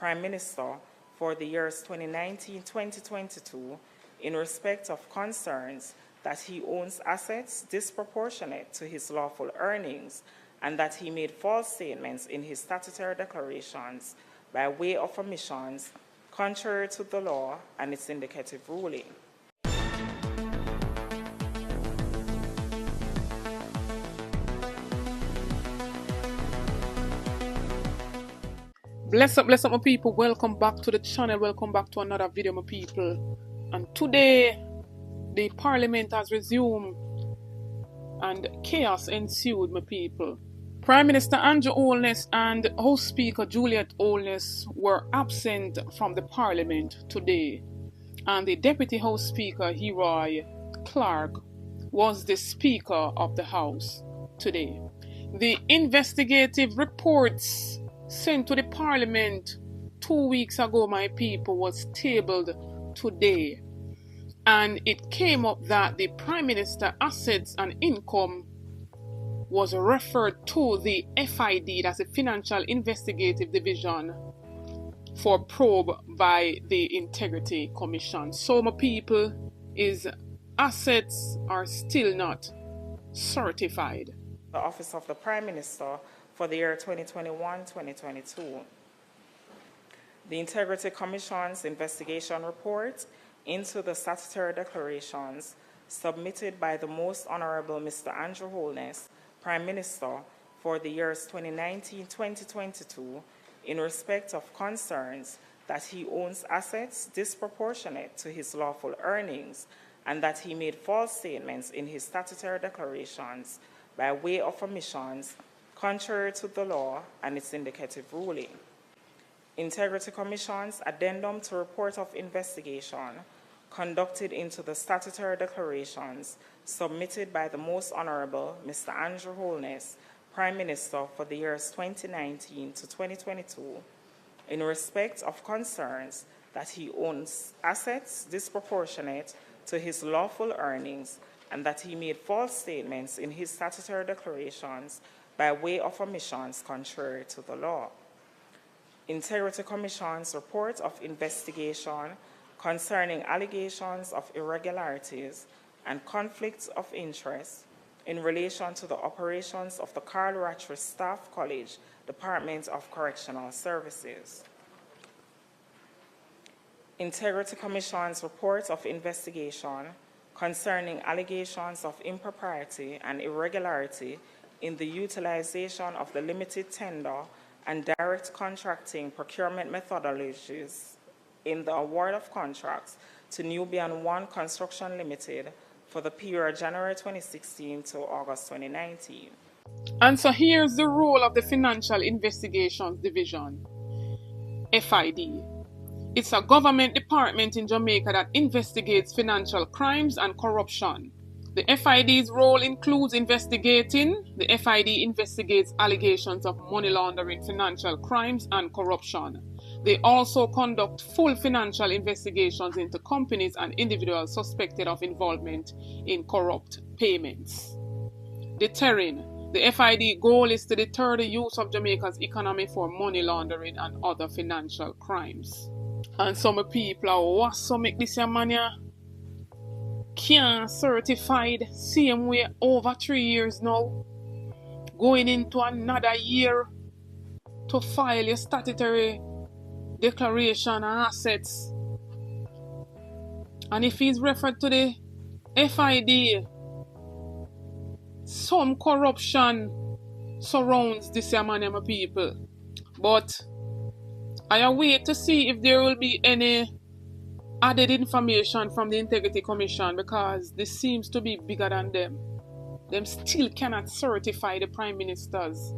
Prime Minister, for the years 2019-2022 in respect of concerns that he owns assets disproportionate to his lawful earnings and that he made false statements in his statutory declarations by way of omissions contrary to the law and its indicative ruling. Bless up my people. Welcome back to the channel. Welcome back to another video, my people. And today, the Parliament has resumed and chaos ensued, my people. Prime Minister Andrew Holness and House Speaker Juliet Holness were absent from the Parliament today. And the Deputy House Speaker, Leroy Clark, was the Speaker of the House today. The investigative reports sent to the Parliament 2 weeks ago, my people, was tabled today. And it came up that the Prime Minister assets and income was referred to the FID, that's the Financial Investigative Division, for probe by the Integrity Commission. So, my people, his assets are still not certified. The Office of the Prime Minister for the year 2021-2022. The Integrity Commission's investigation report into the statutory declarations submitted by the Most Honorable Mr. Andrew Holness, Prime Minister, for the years 2019-2022 in respect of concerns that he owns assets disproportionate to his lawful earnings and that he made false statements in his statutory declarations by way of omissions contrary to the law and its indicative ruling. Integrity Commission's addendum to report of investigation conducted into the statutory declarations submitted by the Most Honorable Mr. Andrew Holness, Prime Minister, for the years 2019 to 2022 in respect of concerns that he owns assets disproportionate to his lawful earnings and that he made false statements in his statutory declarations by way of omissions contrary to the law. Integrity Commission's report of investigation concerning allegations of irregularities and conflicts of interest in relation to the operations of the Corrvption Staff College, Department of Correctional Services. Integrity Commission's report of investigation concerning allegations of impropriety and irregularity in the utilization of the limited tender and direct contracting procurement methodologies in the award of contracts to Nubian One Construction Limited for the period January 2016 to August 2019. And so here's the role of the Financial Investigations Division, FID. It's a government department in Jamaica that investigates financial crimes and corruption. The FID's role includes investigating. The FID investigates allegations of money laundering, financial crimes, and corruption. They also conduct full financial investigations into companies and individuals suspected of involvement in corrupt payments. Deterring. The FID goal is to deter the use of Jamaica's economy for money laundering and other financial crimes. And some people are what so make this your money can't certified same way over 3 years now, going into another year to file your statutory declaration and assets. And if he's referred to the FID, some corruption surrounds this money, my people. But I wait to see if there will be any added information from the Integrity Commission, because this seems to be bigger than them. Them still cannot certify the Prime Minister's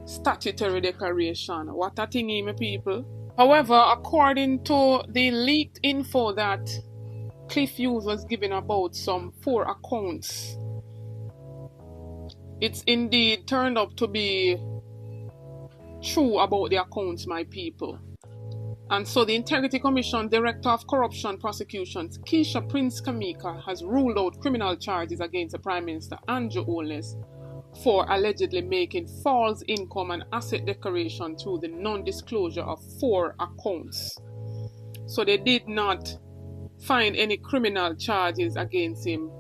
statutory declaration. What a thingy, my people. However, according to the leaked info that Cliff Hughes was given about some 4 accounts, it's indeed turned up to be true about the accounts, my people. And so the Integrity Commission Director of Corruption Prosecutions, Keisha Prince Kamika, has ruled out criminal charges against the Prime Minister Andrew Holness for allegedly making false income and asset declaration through the non-disclosure of 4 accounts. So they did not find any criminal charges against him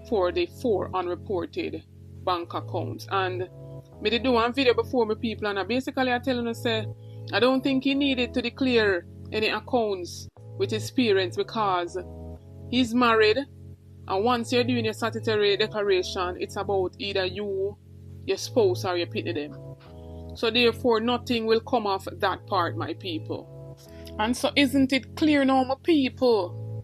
for the 4 unreported bank accounts. And me did do one video before, my people, and basically I tell him, say, I don't think he needed to declare any accounts with his parents because he's married, and once you're doing your statutory declaration, it's about either you, your spouse, or your pitney them. So therefore, nothing will come off that part, my people. And so isn't it clear now, my people?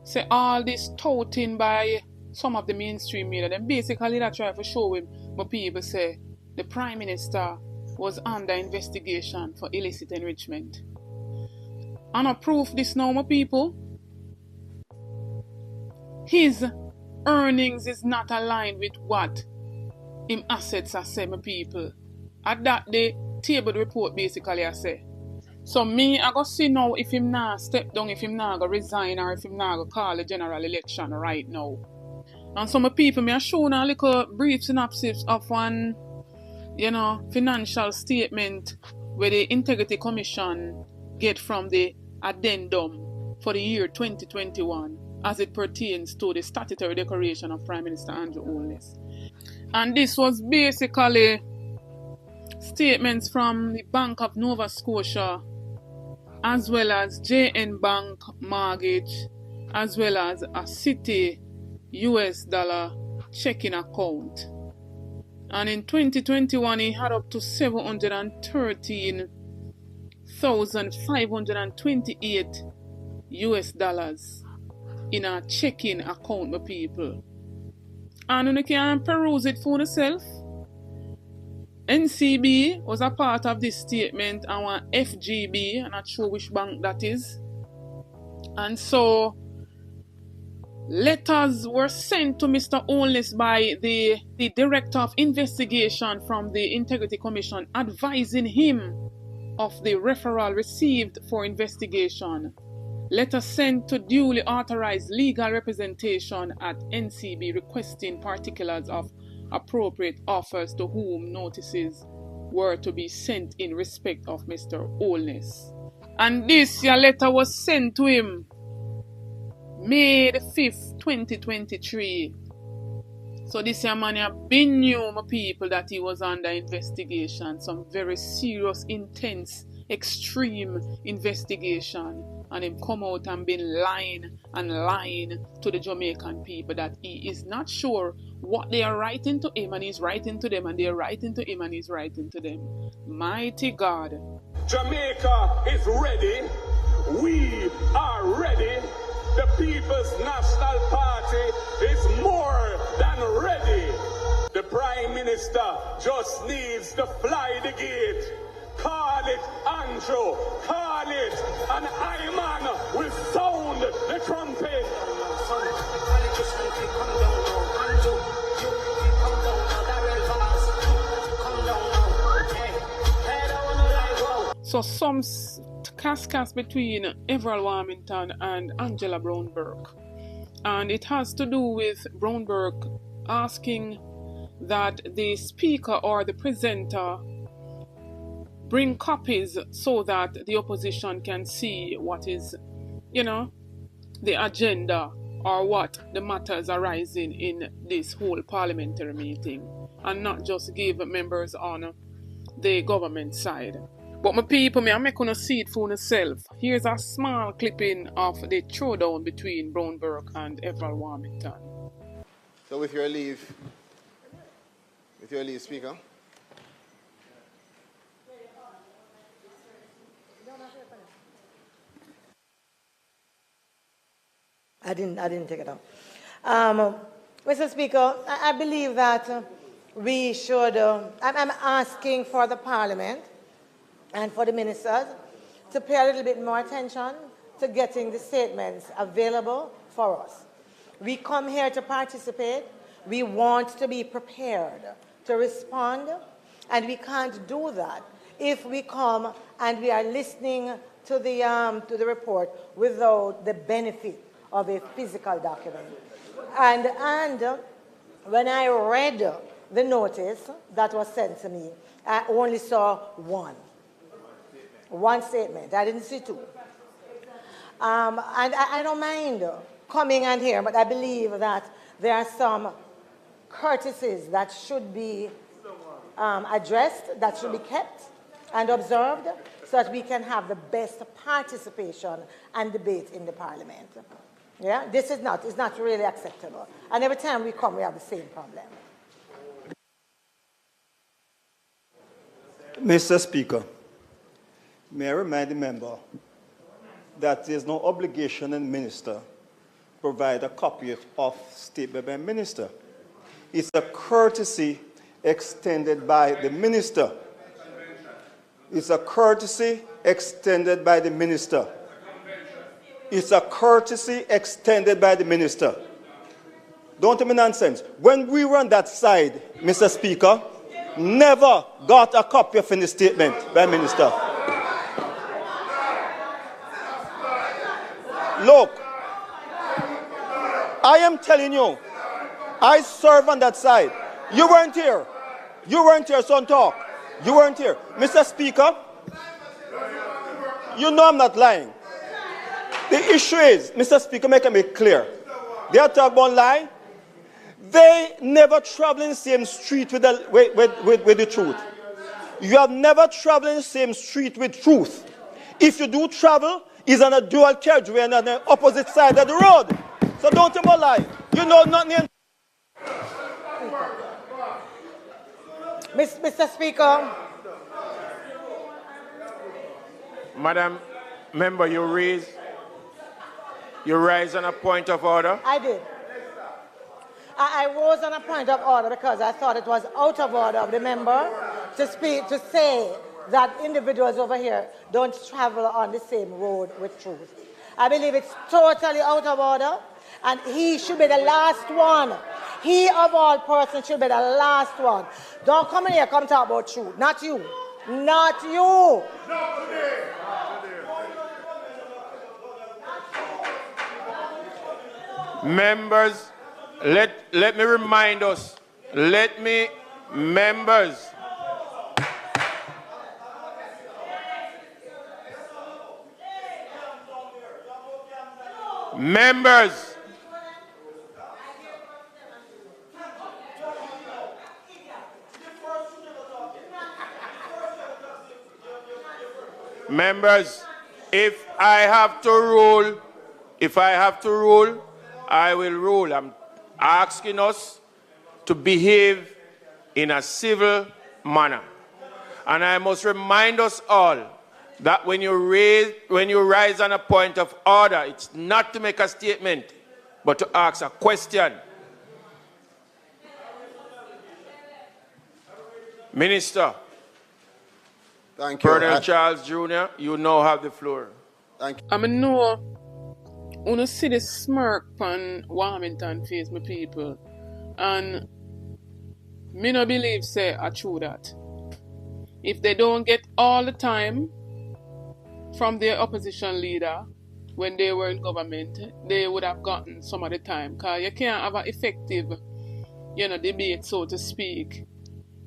Say all this touting by some of the mainstream media, then basically that try to show him, my people say, the Prime Minister was under investigation for illicit enrichment. And I proof this now, my people. His earnings is not aligned with what him assets are, say, my people. At that, the table report basically I say. So me, I go see now if him now step down, if him now go resign, or if him now go call a general election right now. And some people, me I show a little brief synopsis of one, financial statement where the Integrity Commission get from the addendum for the year 2021 as it pertains to the statutory declaration of Prime Minister Andrew Holness. And this was basically statements from the Bank of Nova Scotia, as well as JN Bank mortgage, as well as a Citi US dollar checking account. And in 2021, he had up to $713,528 US dollars in a checking account, my people. And when you can peruse it for yourself, NCB was a part of this statement, and one FGB, I'm not sure which bank that is. And so letters were sent to Mr. Holness by the Director of Investigation from the Integrity Commission advising him of the referral received for investigation. Letters sent to duly authorized legal representation at NCB requesting particulars of appropriate offers to whom notices were to be sent in respect of Mr. Holness. And this letter was sent to him May the 5th, 2023. So this man have been knew, my people, that he was under investigation. Some very serious, intense, extreme investigation. And him come out and been lying to the Jamaican people that he is not sure what they are writing to him, and he's writing to them, and they are writing to him, and he's writing to them. Mighty God. Jamaica is ready. We are ready. The People's National Party is more than ready. The Prime Minister just needs to fly the gate. Call it Andrew, call it, and Iman will sound the trumpet. So some cascades between Everald Warmington and Angela Brownberg. And it has to do with Brownberg asking that the speaker or the presenter bring copies so that the opposition can see what is, the agenda or what the matters arising in this whole parliamentary meeting, and not just give members on the government side. But my people, I'm making you see it for yourself. Here's a small clipping of the throwdown between Brownberg and Everald Warmington. So with your leave, Speaker. I didn't take it out. Mr. Speaker, I believe that we should, I'm asking for the Parliament and for the ministers to pay a little bit more attention to getting the statements available for us. We come here to participate. We want to be prepared to respond, and we can't do that if we come and we are listening to the report without the benefit of a physical document. And when I read the notice that was sent to me, I only saw one statement. I didn't see two. And I don't mind coming and here, but I believe that there are some courtesies that should be addressed, that should be kept and observed, so that we can have the best participation and debate in the Parliament. Yeah, this is not, it's not really acceptable. And every time we come, we have the same problem. Mr. Speaker, may I remind the member that there is no obligation on the minister to provide a copy of statement by minister. It's a courtesy extended by the minister. It's a courtesy extended by the minister. It's a courtesy extended by the minister. Don't tell me nonsense. When we were on that side, Mr. Speaker, never got a copy of any statement by minister. Look, I am telling you, I serve on that side. You weren't here. You weren't here, son, talk. You weren't here. Mr. Speaker, you know I'm not lying. The issue is, Mr. Speaker, make it clear. They are talking about lie. They never travel in the same street with the truth. You have never traveled in the same street with truth. If you do travel, it's on a dual carriageway and on the opposite side of the road. So don't tell me lie. You know nothing. Mr. Speaker. Madam Member, you rise on a point of order. I did. I was on a point of order because I thought it was out of order of the member to say that individuals over here don't travel on the same road with truth. I believe it's totally out of order, and he should be the last one. He of all persons should be the last one. Don't come in here, come talk about truth. Not you. Not you. Not today. Members, let me remind us. Members. Members. Members, if I have to rule, I will rule. I'm asking us to behave in a civil manner. And I must remind us all that when you rise on a point of order, it's not to make a statement, but to ask a question. Minister. Thank you. Colonel Charles Jr., you now have the floor. Thank you. I know, you see the smirk on Warmington face, my people, and me no believe say I true that. If they don't get all the time from their opposition leader when they were in government, they would have gotten some of the time. Because you can't have an effective, debate, so to speak,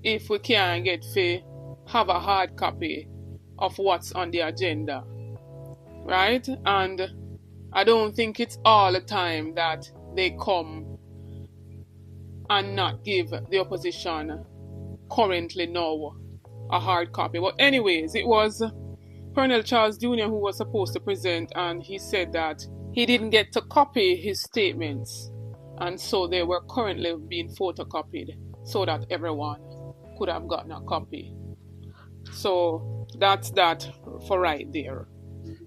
if we can't get have a hard copy of what's on the agenda. Right? And I don't think it's all the time that they come and not give the opposition currently now a hard copy. But anyways, it was Colonel Charles Jr. who was supposed to present, and he said that he didn't get to copy his statements, and so they were currently being photocopied so that everyone could have gotten a copy. So that's that for right there.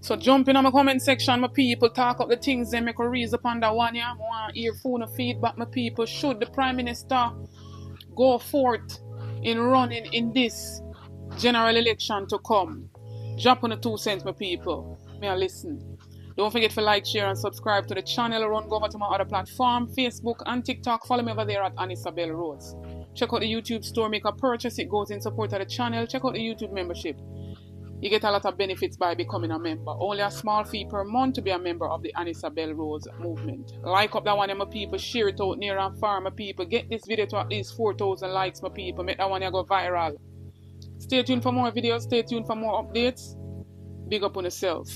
So jump in on my comment section, my people, talk up the things they make a reason upon that one. Yeah, I want to hear phone feedback, my people. Should the Prime Minister go forth in running in this general election to come? Drop on the 2 cents, my people. May I listen. Don't forget to like, share, and subscribe to the channel. Run over to my other platform, Facebook and TikTok. Follow me over there at Anisabel Rhodes. Check out the YouTube store, make a purchase. It goes in support of the channel. Check out the YouTube membership. You get a lot of benefits by becoming a member. Only a small fee per month to be a member of the Anissa Bell Rose movement. Like up that one, my people. Share it out near and far, my people. Get this video to at least 4,000 likes, my people. Make that one go viral. Stay tuned for more videos. Stay tuned for more updates. Big up on yourself.